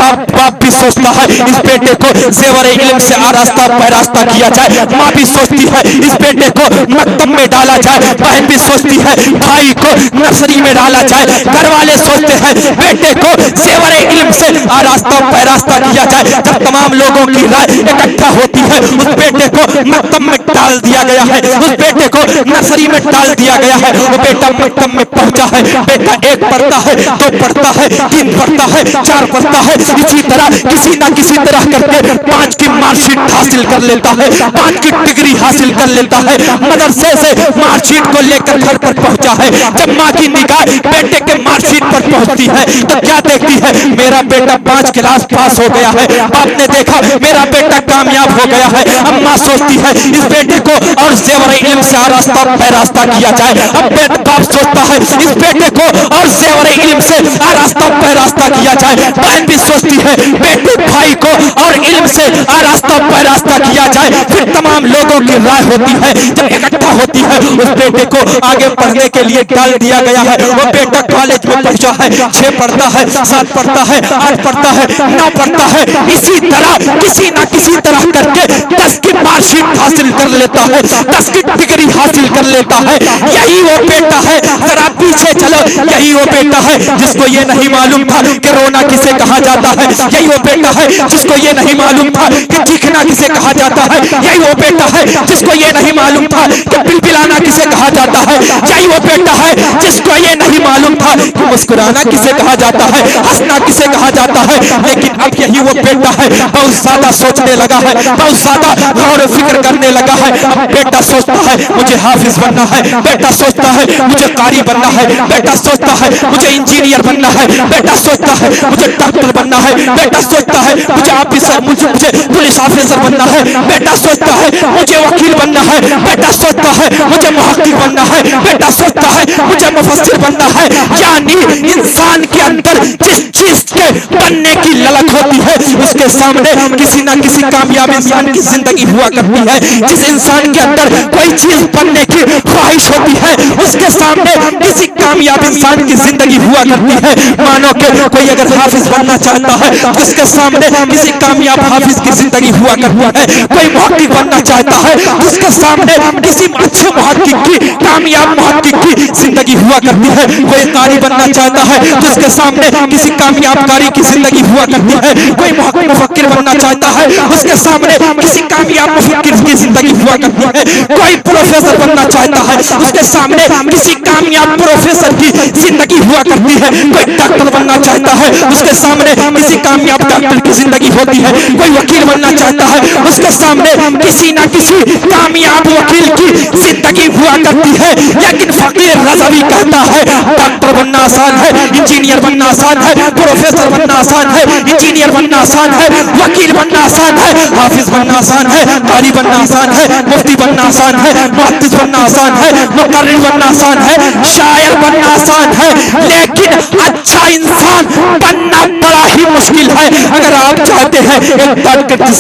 अब बाप भी सोचता है इस बेटे को ज़ेवर इल्म से आरास्ता पैरास्ता किया जाए। माँ भी सोचती है इस बेटे को मकतब में डाला जाए। बहन भी सोचती है भाई को नर्सरी में डाला जाए। घर वाले सोचते हैं बेटे को ज़ेवर इल्म से आरास्ता पैरास्ता किया जाए। जब तमाम लोगों की राय इकट्ठा होती है, उस बेटे को मकतब में डाल दिया गया है, उस बेटे को नर्सरी में डाल दिया गया है। वो बेटा मकतब में पहुंचा है। बेटा एक पढ़ता है, दो पढ़ता है, तीन पढ़ता है, चार पढ़ता है। इसी तरह किसी ना किसी तरह करके 5 की मार्कशीट हासिल कर लेता है, 5 की डिग्री हासिल कर लेता है। मदरसे से मार्कशीट को लेकर घर पर पहुंचा है। जब माँ की निगाह बेटे के मार्कशीट पर पहुंचती है तो क्या देखती है, मेरा बेटा 5 क्लास पास हो गया है। बाप ने देखा मेरा बेटा कामयाब हो गया है। अब माँ सोचती है इस बेटे को और ज़ेवर इल्म से आरास्ता पैरास्ता किया जाए। अब बाप सोचता है इस बेटे को और ज़ेवर इल्म से आरास्ता पैरास्ता किया जाए। बहन भी सोचती है बेटे भाई को और इल्म से आरास्ता पैरास्ता किया जाए। फिर तमाम लोगों की राय होती है, जब इकट्ठा होती है उस बेटे को आगे पढ़ने के लिए डाल दिया गया है। वो बेटा कॉलेज में पहुंचा है, 6 पढ़ता है, 7 पढ़ता है, 8 पढ़ता है, 9 पढ़ता है। इसी तरह किसी ना किसी तरह करके 10 की मार्कशीट हासिल कर लेता है, 10 की डिग्री हासिल कर लेता है। यही वो बेटा है, जरा पीछे चलो, यही वो बेटा है जिसको ये नहीं मालूम था कि रोना किसे कहा जाता है। यही वो बेटा है जिसको ये नहीं मालूम था कि चीखना किसे कहा जाता है। यही वो बेटा है जिसको ये नहीं मालूम था कि बिलबिलाना किसे कहा जाता है। यही वो बेटा है जिसको ये नहीं मालूम था कि मुस्कुराना किसे कहा जाता है, हंसना किसे कहा जाता है। लेकिन अब यही वो बेटा है बहुत ज्यादा सोचने लगा है, बहुत ज्यादा गौर फिक्र करने लगा है। अब बेटा सोचता है मुझे हाफिज बनना है, बेटा सोचता है मुझे कारी बनना है, बेटा सोचता है मुझे इंजीनियर बनना है, बेटा सोचता है मुझे डॉक्टर बनना है, बेटा सोचता है मुझे ऑफिसर मुझे पुलिस ऑफिसर बनना है, बेटा सोचता है मुझे वकील बनना है, बेटा सोचता है मुझे मुहक्किक बनना है, बेटा सोचता है मुझे मुफस्सिर बनना है। यानी इंसान के अंदर जिस चीज के बनने की ललक होती है उसके सामने किसी ना किसी कामयाब इंसान की जिंदगी हुआ करती है। जिस इंसान के अंदर कोई चीज बनने की ख्वाहिश होती है उसके सामने किसी कामयाब इंसान की जिंदगी हुआ करती है। मानो कि कोई अगर हाफिज बनना चाहता है उसके सामने किसी कामयाब हाफिज की जिंदगी हुआ करती है। कोई मुहक्किक बनना चाहता है उसके सामने किसी अच्छे मुहक्किक की कामयाब मुहक्किक की जिंदगी हुआ करती है। कोई कारी बनना चाहता है तो उसके सामने किसी कामयाब कारी की जिंदगी हुआ करती है। कोई मुफक्किर बनना चाहता है उसके सामने किसी कामयाब मुफक्किर की जिंदगी हुआ करती है। कोई प्रोफेसर बनना चाहता है उसके सामने किसी कामयाब प्रोफेसर की जिंदगी हुआ करती है। कोई डॉक्टर बनना चाहता है उसके सामने किसी कामयाब डॉक्टर की जिंदगी होती है। कोई वकील बनना चाहता है उसके सामने किसी ना किसी कामयाब वकील की जिंदगी हुआ करती है। है, लेकिन फकीर रज़वी कहता है डॉक्टर बनना आसान है, इंजीनियर बनना आसान है, प्रोफेसर बनना आसान है, इंजीनियर बनना आसान है, वकील बनना आसान है, हाफिज बनना आसान है, कारी बनना आसान है, मुफ्ती बनना आसान है, मुहद्दिस बनना आसान है, मुकर्रिर बनना आसान है, शायर बनना आसान है, लेकिन अच्छा इंसान बनना बड़ा ही मुश्किल है। अगर आप चाहते हैं एक डॉक्टर के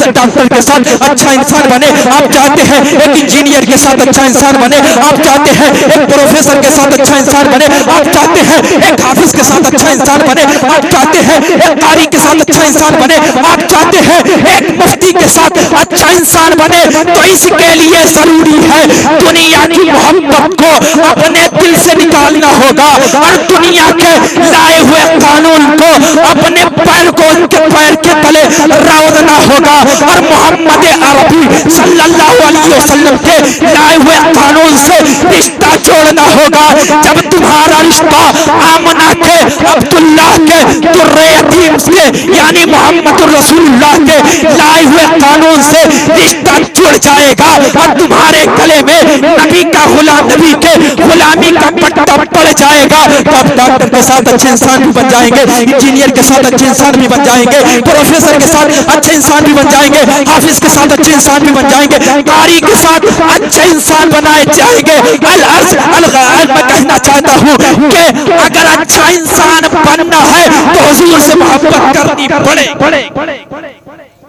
साथ अच्छा इंसान बने, आप चाहते हैं एक इंजीनियर के साथ अच्छा इंसान बने, आप चाहते हैं एक प्रोफेसर के साथ अच्छा इंसान बने, आप चाहते हैं एक हाफिज के साथ अच्छा इंसान बने, आप चाहते हैं एक कारी के साथ अच्छा इंसान बने, आप चाहते हैं एक मुफ्ती के साथ अच्छा इंसान बने, तो इसके लिए जरूरी है दुनिया की मोहब्बत को अपने दिल से निकालना होगा और दुनिया के लाए हुए कानून को अपने पैर को उनके पैर के तले रौंदना होगा और मोहम्मद अरबी सल्लल्लाहु अलैहि वसल्लम के लाए हुए कानून से रिश्ता जोड़ना होगा। जब तुम्हारा रिश्ता आमना के, अब्दुल्लाह के, दुर्रे यतीम से यानी मोहम्मद रसूलुल्लाह के लाए हुए कानून से रिश्ता जुड़ जाएगा और तुम्हारे गले में नबी का गुलाम, नबी के गुलामी का पट्टा पड़ जाएगा, तो आप डॉक्टर के साथ अच्छे इंसान भी बन जाएंगे, इंजीनियर के साथ अच्छे इंसान भी बन जाएंगे, प्रोफेसर के साथ अच्छे इंसान भी बन जाएंगे, हाफिज के साथ अच्छे इंसान भी बन जाएंगे, कारी के साथ अच्छे इंसान बनाए जाएंगे। मैं कहना चाहता हूँ कि अगर अच्छा इंसान बनना है तो हुजूर से मोहब्बत करनी पड़े।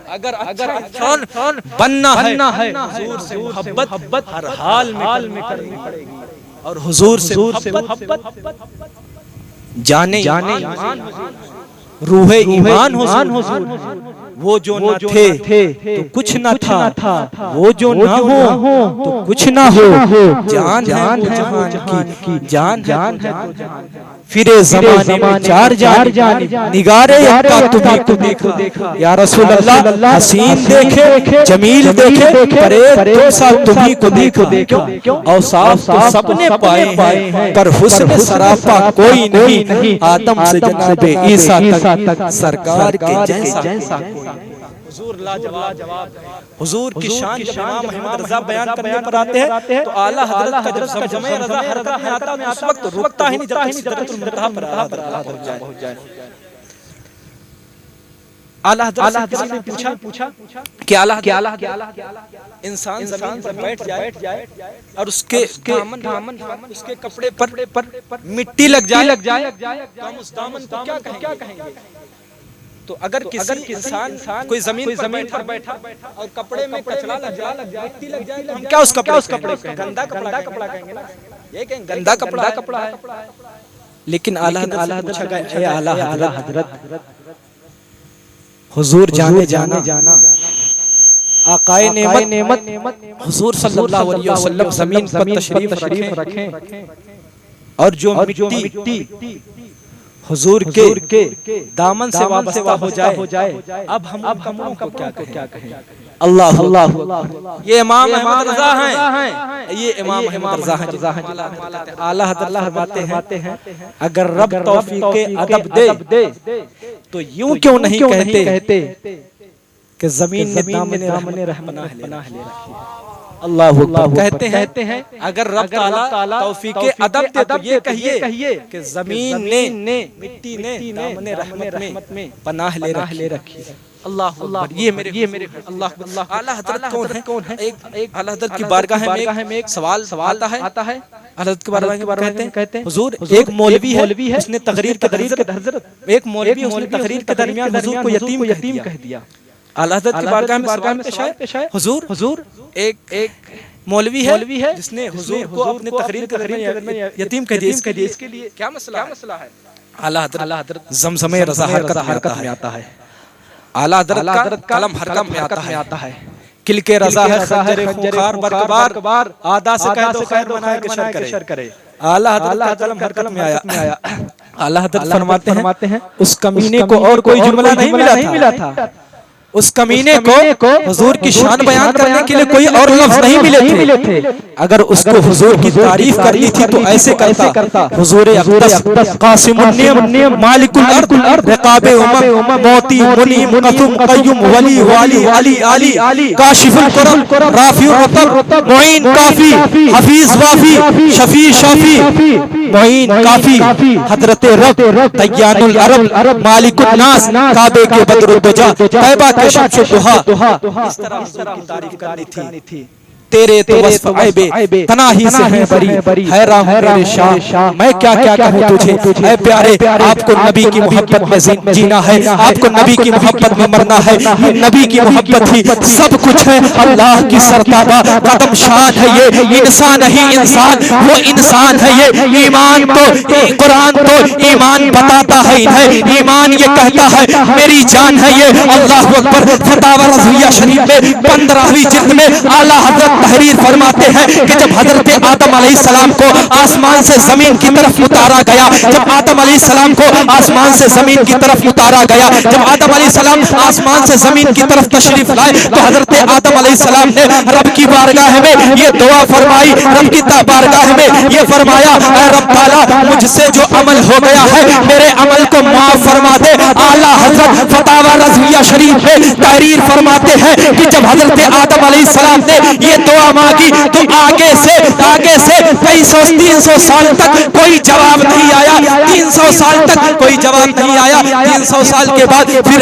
अगर इंसान बनना है हुजूर से मोहब्बत हर हाल में करनी पड़ेगी और हुजूर से मोहब्बत जाने रूहे ईमान हुजूर, वो जो न थे तो कुछ न था, वो जो न हो तो कुछ न हो, जान है जहान की जान है फिर ज़माने में चार जान निगारे यक्का तुम्हीं को देखा या रसूल अल्लाह, हसीन देखे जमील देखे परे तुम सा तुम्हीं को देखा, औसाफ तो सबने पाए हैं पर हुस्न सरापा कोई नहीं, आदम से जनाबे ईसा तक सरकार के जैसा हुजूर लाजवाब। हुजूर की शान जब इमाम अहमद रज़ा बयान करने पर आते हैं तो आला हज़रत का जब ज़मज़मे रज़ा हरकत में आता है उस वक्त रुकता ही नहीं जब सिदरतुल मुंतहा पर पहुंच जाए। आला हज़रत किसी ने पूछा कि आला इंसान ज़मीन पर बैठ जाए और उसके दामन उसके कपड़े पर मिट्टी लग जाए तो हम उस दामन को क्या कहेंगे? तो अगर किसी इंसान कोई जमीन पर बैठा और कपड़े में कचरा लग जाए, मिट्टी लग जाए, तो हम क्या उस कपड़े को गंदा कपड़ा कहेंगे ना, ये कहेंगे गंदा कपड़ा है। लेकिन आला हज़रत हुजूर जाना आकाए नेमत हुजूर सल्लल्लाहु अलैहि वसल्लम ज़मीन पर तशरीफ रखें और जो मिट्टी हुजूर के दामन से वाबस्ता हो जाए, अब हम कमरों को क्या कहें? अल्लाह ये इमाम अहमद रज़ा हैं, ये इमाम अहमद रज़ा हैं। आला हज़रत फरमाते हैं अगर रब तौफीक अदब दे तो यूं क्यों नहीं कहते कि ज़मीन में दामन रहमत पनाह ले रखी। अल्लाह कहते हैं अगर रब ताला तौफीक अदब दे तो ये कहिए कि ज़मीन ने मिट्टी ने दामन रहमत में पनाह ले रखी। अल्लाह ये मेरे अल्लाह। आला हज़रत कौन है? एक आला हज़रत की बारगाह में एक सवाल आता है। आला हज़रत के बारगाह में कहते हैं हुजूर एक मौलवी है, उसने तकरीर के हज़रत एक मौलवी उसने तकरीर के दरमियान हुजूर को यतीम कह दिया। आला हज़रत की बारगाह में पेश है हुजूर एक मौलवी है जिसने हुजूर को अपने तकरीर के यतीम कह दिया, इसके लिए क्या मसला है? आला हज़रत ज़मज़मे रज़ा हरकत में आता है, आला हज़रत का कलम हरकत में आता है, किल के रज़ा है खंजर खूंखार बरकबार आदा से कह दो खैर बनाए के शर करे। आला हज़रत का कलम हरकत में आया। आला हज़रत फरमाते हैं उस कमीने को और कोई जुमला नहीं मिला था। उस कमीने को हुजूर की शान बयान करने के लिए कोई और लफ्ज नहीं मिले थे। अगर उसको हुजूर की तारीफ करनी थी तो ऐसे करता, हुजूर अक़दस कासिमुन्नियम मालिकुल अर्द रकाबे उम्म मोती मुनीम कसुम क़य्युम वली वाली अली अली काशिफुल करम राफिउर रतब मुईन काफी हफीज वाफी शफी शाफी मुईन काफी हजरत रब तय्यानुल अरब मालिकुन नास काबे के बदरुद्दुजा तैबा के शम्सुल दुहा। इस तरह की तारीफ करनी थी। तेरे तो वस्फ ऐबे तनाही से है बरी, हैरान मेरे शाह मैं क्या क्या कहूँ तुझे। ऐ प्यारे, आपको नबी की मोहब्बत में जीना है, आपको नबी की मोहब्बत में मरना है। नबी की मोहब्बत ही सब कुछ है। अल्लाह की सरताबा कदम शान है ये, इंसान नहीं इंसान वो इंसान है ये। ईमान तो कुरान तो ईमान बताता है इन्हें, ईमान ये कहता है मेरी जान है ये। अल्लाह अकबर। फतावा रज़विया शरीफ में 15वीं जिल्द में आला हज़रत तहरीर फरमाते हैं कि जब हजरत आदम अलैहिस्सलाम को आसमान से जमीन की तरफ उतारा गया, जब आदम अलैहिस्सलाम को आसमान से जमीन की तरफ उतारा गया, जब आदम अलैहिस्सलाम आसमान से जमीन की तरफ तशरीफ लाए तो हजरत आदम अलैहिस्सलाम ने रब की बारगाह में ये दुआ फरमाई, रब की बारगाह में ये फरमाया, ऐ रब ताला मुझसे जो अमल हो गया है मेरे अमल को माफ फरमा दे। आला हजरत फतावा रज़विया शरीफ में तहरीर फरमाते हैं कि जब हजरत आदम अलैहिस्सलाम ने ये दुआ मांगी तो आगे से 300 साल तक कोई जवाब नहीं आया। 300 साल तक कोई जवाब नहीं आया। 300 साल के बाद फिर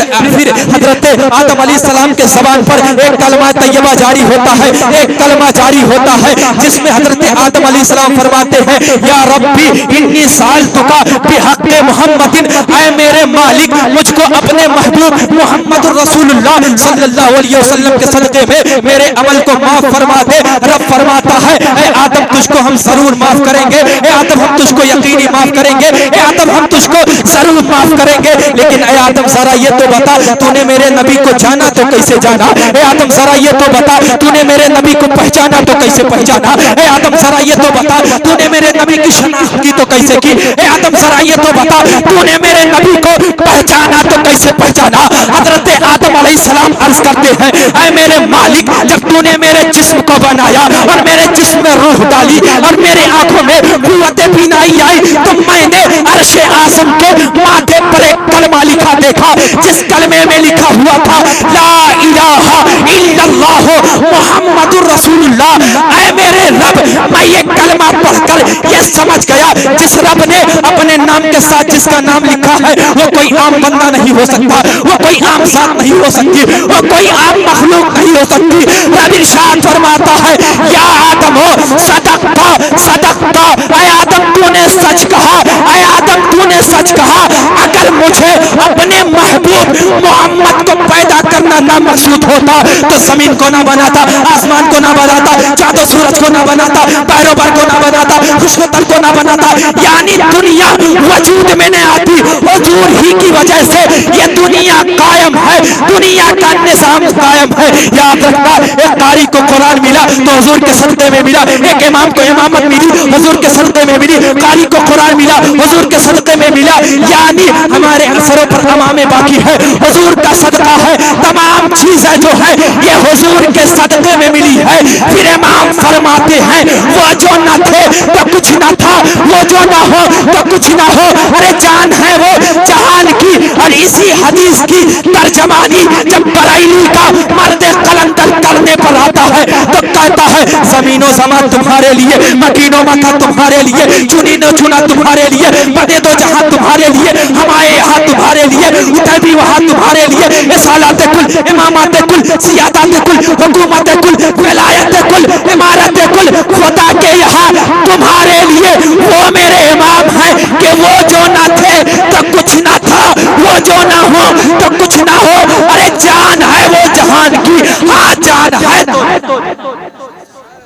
हजरत आदम अलैहिस्सलाम के ज़बान पर एक कलमा तैयबा जारी होता है, एक कलमा जारी होता है जिसमें हजरत आदम अलैहिस्सलाम फरमाते हैं, या रब्बी इन्नी सालतुका बिहक़्क़े मुहम्मदिन, ऐ मेरे मालिक मुझको अपने महबूब मुहम्मद रसूलुल्लाह सल्लल्लाहु अलैहि वसल्लम के सदक़े में मेरे अमल को माफ फरमा दे। रब फरमाता है, ऐ आदम तुझको हम जरूर माफ करेंगे, ऐ आदम हम तुझको यकीनी माफ करेंगे, ऐ आदम हम तुझको जरूर माफ करेंगे। लेकिन ऐ आदम जरा ये तो बता तूने मेरे नबी को जाना तो कैसे जाना। ऐ आदम जरा ये तो बता तूने मेरे नबी को पहचाना तो कैसे पहचाना। ऐ आदम जरा ये तो बता तूने मेरे नबी की शनाख्त की तो कैसे की। ऐ आदम जरा ये तो बता तूने मेरे नबी को पहचाना तो कैसे पहचाना। हजरत आदम अलैहिस्सलाम अर्ज करते हैं, ऐ मेरे मालिक जब तूने मेरे जिस्म को बनाया और मेरे जिस्म में रूह डाली और मेरे आंखों में कुव्वत बीनाई आई तो मैंने अर्श आज़म के माथे पर एक कलमा लिखा देखा, जिस कलमे में लिखा हुआ था ला इलाहा इल्लल्लाह मुहम्मदुर रसूलुल्लाह। ऐ मेरे रब मैं ये कलमा पढ़कर ये समझ गया जिस रब ने अपने नाम के साथ जिसका नाम लिखा है वो कोई आम बंदा नहीं हो सकता, वो कोई आम जात नहीं हो सकती, वो कोई आम मखलूक नहीं हो सकती। रब इरशाद फरमाता है, या आदम हो सदक़ता सदक़ता, ऐ आदम तूने सच कहा, ऐ आदम तूने सच कहा। अगर मुझे अपने महबूब मोहम्मद को पैदा करना ना मकसूद होता तो जमीन को ना बनाता, आसमान को ना बनाता, चाँदो सूरज को ना बनाता, पैरोबार को ना बनाता, खुशबूतर को ना बनाता। यानी दुनिया वजूद में नहीं आती, हुजूर ही की वजह से ये दुनिया कायम है, दुनिया का निजाम कायम है। याद रखना, एक कारी को कुरान मिला तो हुजूर के सदक़े में मिला, एक इमाम को इमामत मिली हुजूर के सदक़े में मिली, कारी को कुरान मिला हुजूर के सदक़े में मिला। यानी हमारे असरों पर अमामे बाकी है, हुजूर का सदका है। तमाम चीजें जो है ये हुजूर के सदक़े में मिली है। फिर इमाम फरमाते हैं, वो जो न थे तो कुछ न था, वो जो न हो तो कुछ न हो, अरे जान है वो जहान की। और इसी हदीस की तर्जमानी जब बरेली का मर्द कलंदर करने पर आता है तो कहता है, जमीनो ज़मान तुम्हारे लिए, मकीनो मका तुम्हारे लिए, चुनी न चुना तुम्हारे लिए, बदे दो जहां तुम्हारे लिए, हमारे यहाँ तुम्हारे लिए, उधर भी वहाँ तुम्हारे लिए। रिसालत कुल, इमामत कुल, सियादत कुल, हुकूमत कुल, विलायत कुल, इमारत कुल, खुदा के यहाँ तुम्हारे लिए। वो मेरे इमाम हैं कि वो जो न थे तो कुछ न था, वो जो न हो तो कुछ न हो, अरे जान है वो जहान की, हाँ जान है तो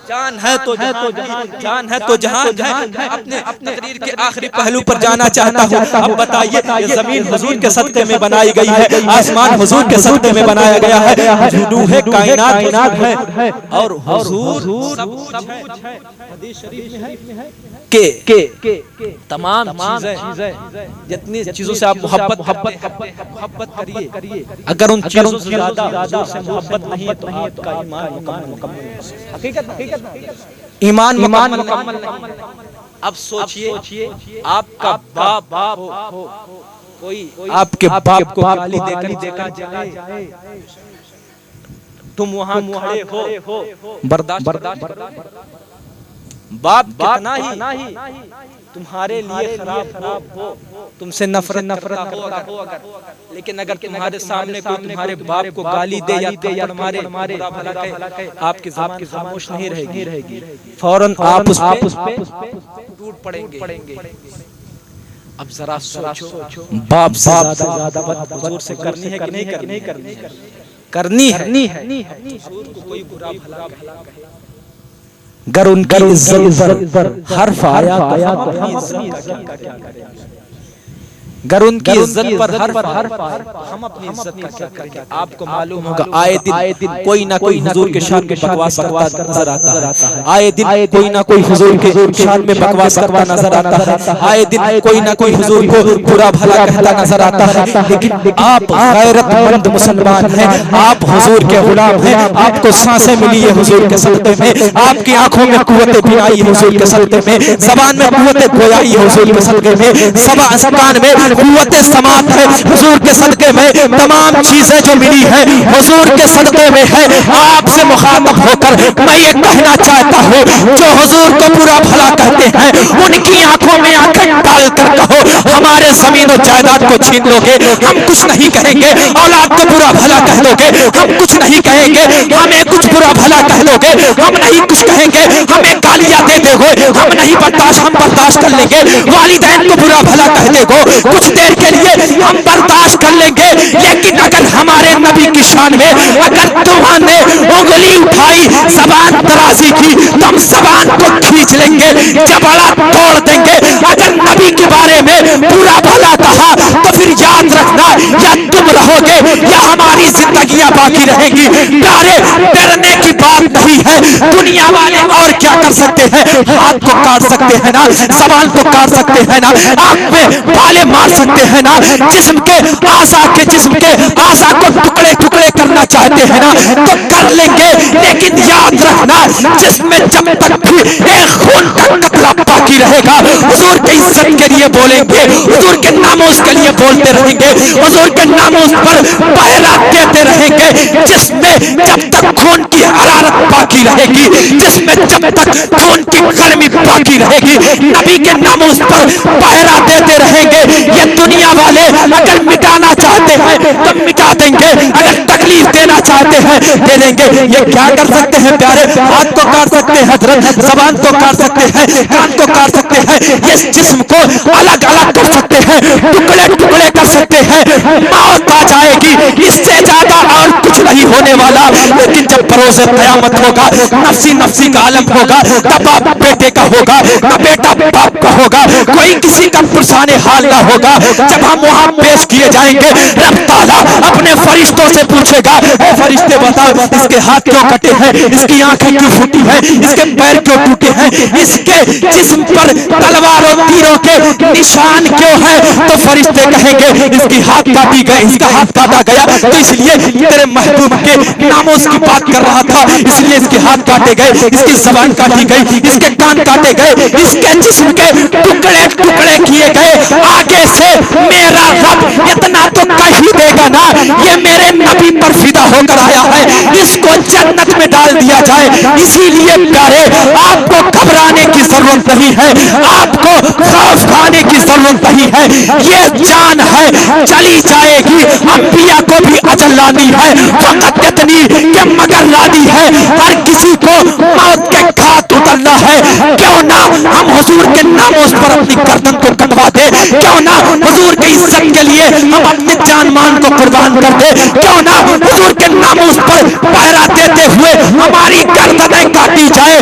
जान है तो जान है तो जहान है। अपने तकरीर के आखिरी पहलू पर जाना चाहता हूँ। अब बताइए, ये जमीन हुजूर के सदक़े में बनाई गई है, आसमान हुजूर के सदक़े में बनाया गया है, रूहे कायनात है और हुजूर सब कुछ है। हदीस शरीफ में है के तमाम चीजें, जितनी चीजों से आप मोहब्बत करिए, अगर उन चीजों से ज्यादा से मोहब्बत नहीं है तो आपका ईमान मुकम्मल। हकीकत ईमान मुकम्मल। अब सोचिए, आपका बाप हो, कोई आपके बाप को गाली देकर देखा जाए, तुम वहां खड़े हो, बर्दाश्त। बाप कितना ही तुम्हारे लिए खराब हो, तुमसे नफरत हो अगर, लेकिन अगर तुम्हारे सामने कोई तुम्हारे बाप को गाली दे या थप्पड़ मारे, आपकी ज़बान खामोश नहीं रहेगी, फौरन आप उस पे टूट पड़ेंगे। अब जरा सोचो, बाप से ज्यादा बात हुजूर से करनी है कि नहीं करनी है। हुजूर को कोई बुरा भला कहे, गर उनकी इज्जत पर हर्फ आया तो हम अपनी इज्जत का क्या करें? गर उनकी इज्जत पर हर्फ हम अपनी इज्जत का क्या करें? आपको मालूम होगा आए दिन कोई ना कोई हुजूर के शान में बकवास करता नजर आता है, आए दिन कोई ना कोई हुजूर के शान में बकवास करता नजर आता है, आए दिन कोई ना कोई हुजूर को बुरा भला कहता नजर आता है। लेकिन आप गैरतमंद मुसलमान हैं, आप हुजूर के गुलाम हैं, आपको सांसें मिली है हुजूर के सदक़े में, आपकी आंखों में कुव्वत बिनाई है हुजूर के सदक़े में, ज़बान में कुव्वत गोयाई है हुजूर के सदक़े में, ज़बान में कुव्वत समात है हुजूर के सदक़े में, तमाम चीजें जो मिली है हुजूर के सदक़े में है। आपसे मुखातब होकर मैं ये कहना चाहता हूँ, जो हुजूर को बुरा भला कहते हैं उनकी आंखों में आंखें डालकर कहो, हमारे जमीन और जायदाद को छीन लोगे, हम कुछ नहीं कहेंगे, औलाद को बुरा भला कह लोगे, हम कुछ नहीं कहेंगे, हमें कुछ बुरा भला कह लोगे, हम नहीं कुछ कहेंगे, हमें गालियां दे दोगे, हम नहीं हम बर्दाश्त कर लेंगे, वालिदैन को बुरा भला कह दोगे, कुछ देर के लिए हम बर्दाश्त कर लेंगे, लेकिन अगर हमारे नबी की शान में अगर तुमने उंगली उठाई, ज़बान दराजी की, तो हम ज़बान को खींच लेंगे, जबड़ा तोड़ देंगे। अगर नबी के बारे में बुरा भला कहा तो फिर याद रखना, या तुम रहोगे या हमारी जिंदगियां बाकी रहेंगी। प्यारे, डरने की बात नहीं है, दुनिया वाले और क्या कर सकते हैं? हाथ को काट सकते हैं ना, ज़बान को काट सकते हैं ना, आंख में भाले मार सकते हैं ना, जिस्म के आशा को टुकड़े टुकड़े करना चाहते हैं ना तो कर लेंगे, लेकिन याद रखना, जिसमें जब तक भी एक खून का कतरा बाकी रहेगा, हुजूर की इज्जत के लिए बोलेंगे, हुजूर के नामोस के लिए बोलते रहेंगे, हुजूर के नामोस पर पहरा देते रहेंगे। जिसमें जब तक खून की हरारत बाकी रहेगी, जिसमें जब तक खून की गर्मी बाकी रहेगी, नबी के नामोस पर पहरा देते रहेंगे। ये दुनिया वाले अगर मिटाना चाहते हैं तो मिटा देंगे, अगर तकलीफ देना चाहते हैं दे देंगे। ये क्या कर सकते हैं प्यारे? हाथ को काट सकते हैं हजरत, ज़बान को काट सकते हैं, कान को काट सकते हैं, इस जिस्म को अलग अलग कर सकते हैं, टुकड़े टुकड़े कर सकते हैं, मौत आ जाएगी, इससे ज्यादा और कुछ नहीं होने वाला। लेकिन जब बरोज़े क़यामत होगा, नफ्सी नफ्सी का आलम होगा, तब बाप बेटे का होगा, तब बेटा बाप का होगा, कोई किसी का पुरसाने हाल ना होगा। जब हम वहां पेश किए जाएंगे, रब ताला अपने फरिश्तों से पूछेगा, ए फरिश्ते बताओ, इसके हाथ क्यों कटे हैं, इसकी आंखें क्यों फूटी हैं, इसके पैर क्यों टूटे हैं, इसके जिस्म पर तलवारों तीरों के निशान क्यों हैं? तो फरिश्ते कहेंगे इसकी हाथ काटी गई, इसका हाथ काटा गया, तो इसलिए तेरे महबूब के नामों की बात कर रहा था, इसलिए इसके हाथ काटे गए, इसकी ज़बान काटी गई, इसके कान काटे गए, इसके जिस्म के टुकड़े टुकड़े किए गए। आगे से मेरा रब इतना तो कह ही देगा ना, ये मेरे नबी पर फिदा होकर आया है, इसको जन्नत में डाल दिया जाए। इसीलिए प्यारे, आपको घबराने की जरूरत नहीं है, आपको खौफ खाने की जरूरत नहीं है। ये जान है चली जाएगी, अंबिया को भी अजल लानी है, फकत इतनी कि मगर लानी है, हर किसी को मौत के घाट उतरना है। क्यों ना हम हुजूर के नामों पर अपनी गर्दन को कटवा दे, क्यों ना हुजूर की इज्जत के लिए हम अपने जान मान को कुर्बान कर दे, क्यों ना हुजूर के नामों पर पहरा देते हुए हमारी गर्दनें काटी जाए,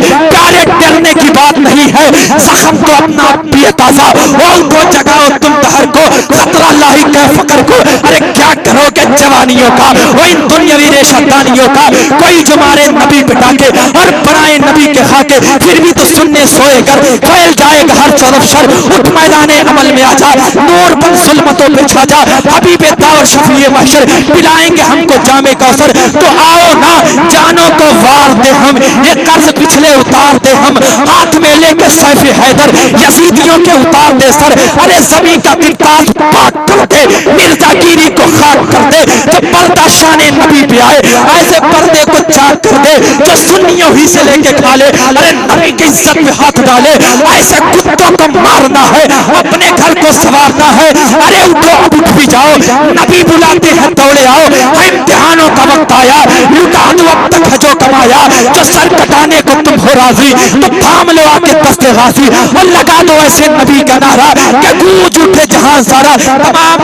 जख्म को अपना पिए ताजा, उनको जगाओ तुम दहर को, खतरा लाही के फकर को। अरे क्या करोगे जवानियों का, वो इन दुनियावी रेशदानियों का। कोई जो मारे नबी पिटा के और बनाए नबी के खाके, फिर भी तो सुनने सोए कर फैल जाएगा हर तरफ शर। उठ मैदाने अमल में आजा, नूर बन जुल्मतों पे छा जा, हबीबे दावर शफीए महशर पिलाएंगे हमको जामे कौसर। तो आओ ना जानों को वार दे हम, ये कर्ज पिछले उतार दे हम, हाथ में लेके सैफे हैदर यजीदियों के उतार दे सर। अरे जमीन का किरताज पाक कर दे, मिर्जागिरी को खाक कर दे। तो पर्दा शाने नबी पे आए, ऐसे पर्दे को चाक कर दे जो सुन्नियों ही से लेके खा ले। अरे नबी की इज्जत में हाथ डाले, ऐसे कुत्तों को मारना है, अपने घर को संवारना है। अरे उठो अब उठ भी जाओ, नबी बुलाते हैं दौड़े आओ। इम्तिहानों का वक्त आया, लुटा दो अब तक है जो कमाया। जो सर कटाने को तुम हो राजी, तो थाम लो आके दस्ते गाजी और लगा दो ऐसे नबी का नारा कि गूंज उठे जहां सारा। तमाम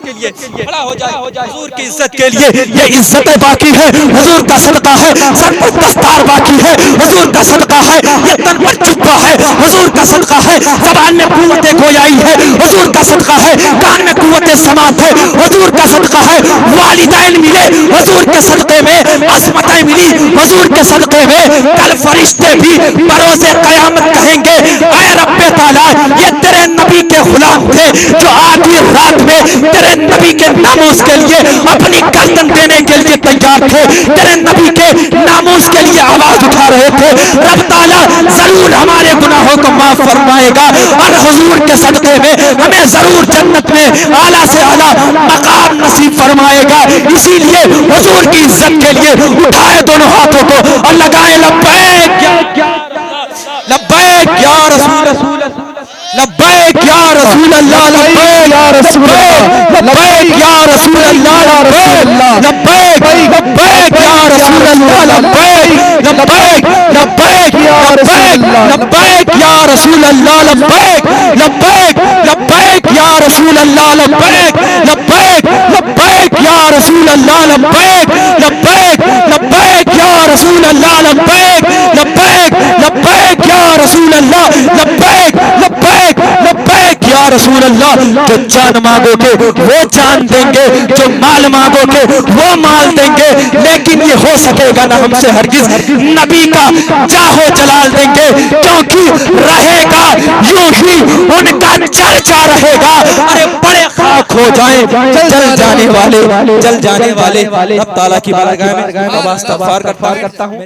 के लिए खड़ा हो जाए हुजूर की इज्जत के लिए। ये इज्जतें बाकी है, हुजूर का सदका है। सर पर दस्तार बाकी है, हुजूर का सदका है। ये तन पर जुब्बा है, हुजूर का सदका है। ज़बान में कुव्वतें गोयाई है, हुजूर का सदका है। कान में कुव्वतें समात है, हुजूर का सदका है। वालिदैन मिले हुजूर के सदके में, असमतें मिली हुजूर के सदके में। कल फरिश्ते भी बरोज़े क़यामत कहेंगे, ऐ रब्बे ताला ये तेरे नबी के गुलाम थे जो आधी रात में तेरे नबी के नामूस के लिए अपनी गर्दन देने के लिए तैयार थे, तेरे नबी के नामूस के लिए आवाज उठा रहे थे। रब ताला जरूर हमारे गुनाहों को माफ फरमाएगा और हुजूर के सदके में हमें जरूर जन्नत में आला से आला मकाम नसीब फरमाएगा। इसीलिए हुजूर की इज्जत के लिए उठाए दोनों हाथों को और लगाए लब्बैक लब्बैक या रसूल, लब्बैक या रसूल अल्लाह, लब्बैक या रसूल अल्लाह, लब्बैक या रसूल अल्लाह, लब्बैक लब्बैक या रसूल अल्लाह, लब्बैक लब्बैक लब्बैक या लब्बैक या रसूल अल्लाह, लब्बैक लब्बैक लब्बैक या रसूल अल्लाह, लब्बैक लब्बैक लब्बैक या रसूल अल्लाह, लब्बैक लब्बैक लब्बैक या रसूल अल्लाह, लब्बैक लब्बैक लब्बैक या रसूल अल्लाह, लब्बैक लब्बैक लब्बैक या रसूल अल्लाह। जो जान मांगोगे वो जान देंगे, जो माल मांगोगे वो माल देंगे, लेकिन ये हो सकेगा ना हमसे हरगिज। नबी का जाहो जलाल देंगे, क्योंकि रहेगा यूं ही उनका चर्चा रहेगा। अरे बड़े खाक हो जाएं जल जाने वाले, जल जाने वाले। अब ताला की बारगाह में इस्तग़फ़ार करता हूं।